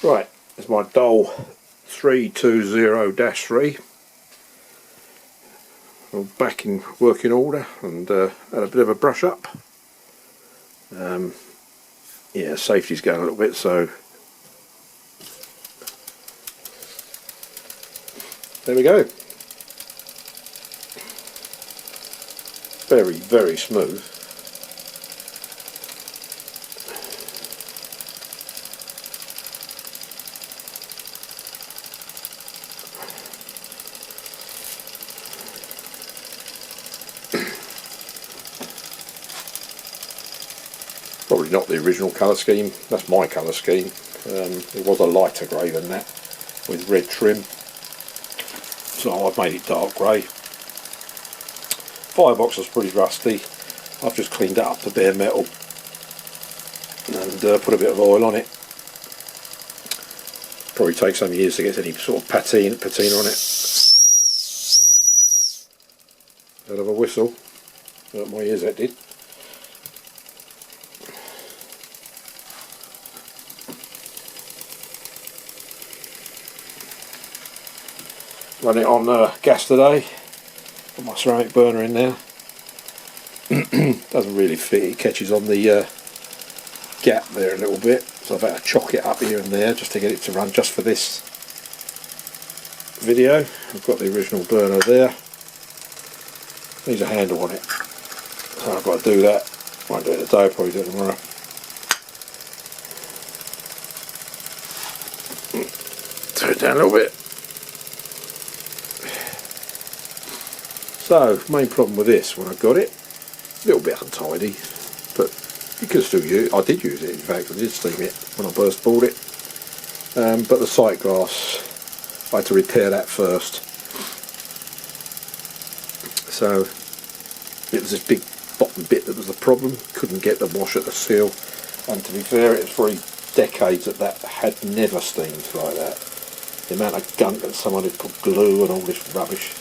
Right, it's my Dole 320-3. All back in working order and had a bit of a brush up. Yeah, safety's going a little bit, so there we go. Very, very smooth. Probably not the original colour scheme, that's my colour scheme. It was a lighter grey than that, with red trim. So I've made it dark grey. Firebox was pretty rusty. I've just cleaned it up to bare metal and put a bit of oil on it. Probably takes some years to get any sort of patina on it. Bit of a whistle. Hurt my ears, that did. Run it on gas today. Put my ceramic burner in there. Doesn't really fit, it catches on the gap there a little bit, so I've had to chock it up here and there just to get it to run just for this video. I've got the original burner there. Needs a handle on it, so I've got to do that. Won't do it today, I'll probably do it tomorrow. Turn it down a little bit. So, main problem with this, when I got it, a little bit untidy, but you can still use it. I did use it, in fact, I did steam it when I first bought it. But the sight glass, I had to repair that first. So, it was this big bottom bit that was the problem, couldn't get the washer to seal, and to be fair, it was for decades that had never steamed like that. The amount of gunk that someone had put glue and all this rubbish,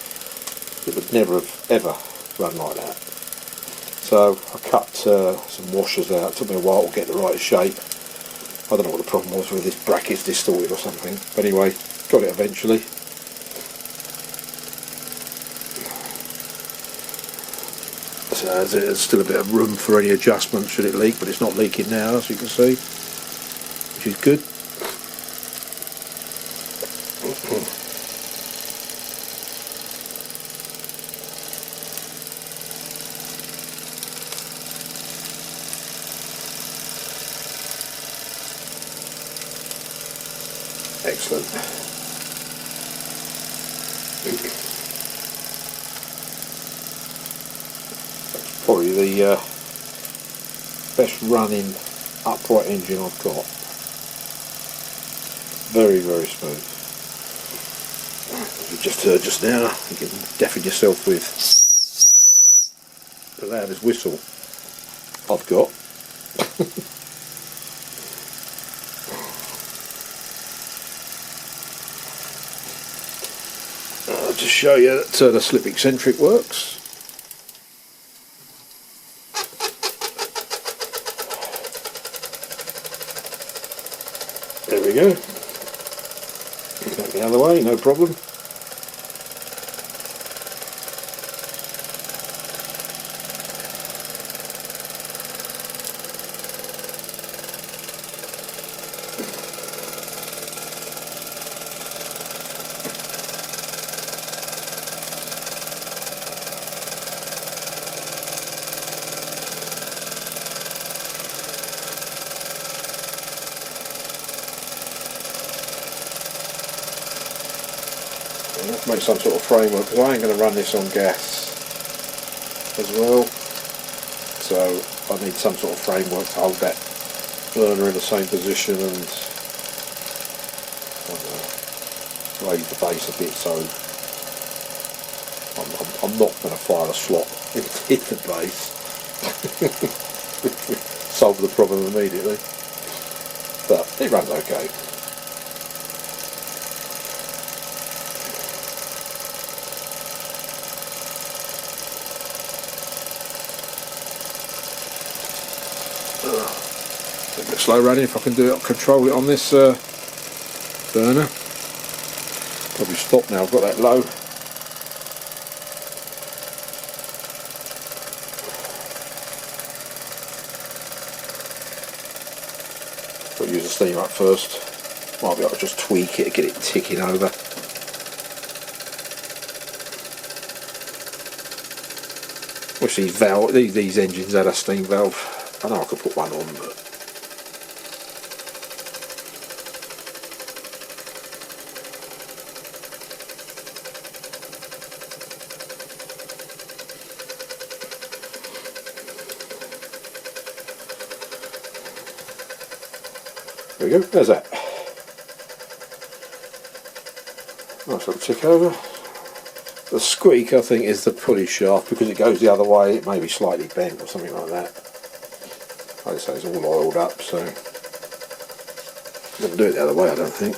it would never have ever run like that. So I cut some washers out. It took me a while to get the right shape. I don't know what the problem was with this bracket's distorted or something. But anyway, got it eventually. So there's still a bit of room for any adjustment should it leak, but it's not leaking now, as you can see, which is good. Excellent. That's probably the best running upright engine I've got. Very, very smooth. As you just heard just now, you can deafen yourself with the loudest whistle I've got. To show you that the slip eccentric works. There we go. Back the other way, no problem. Let's make some sort of framework, because I ain't going to run this on gas as well, so I need some sort of framework to hold that burner in the same position and raise the base a bit, so I'm not going to fire a slot in the base. Solve the problem immediately, but it runs okay. A bit slow running. If I can do it, control it on this burner. Probably stop now, I've got that low. Got to use the steam up first. Might be able to just tweak it to get it ticking over. Wish these engines had a steam valve. I know I could put one on, but there we go, there's that. Nice little tick over. The squeak, I think, is the pulley shaft. Because it goes the other way, it may be slightly bent or something like that. Like I say, it's all oiled up, so doesn't do it the other way, I don't think.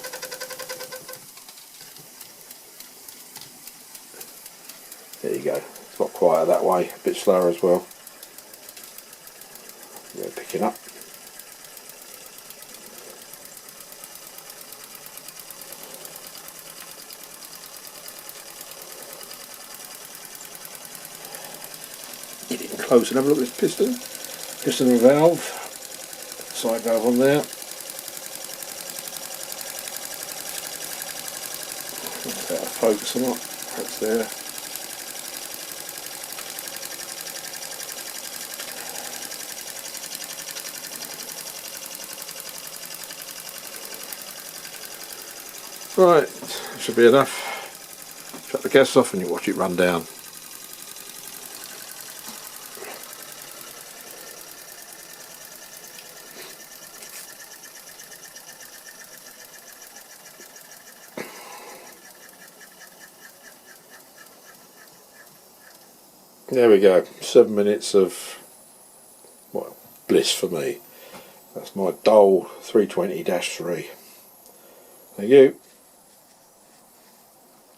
There you go. It's not quieter that way, a bit slower as well. Yeah, picking up. Get it close and have a look at this piston. Piston and valve. Side valve on there. Out of focus or not. That's there. Right, should be enough. Shut the gas off and you watch it run down. There we go, 7 minutes of, well, bliss for me. That's my Dole 320-3. Thank you.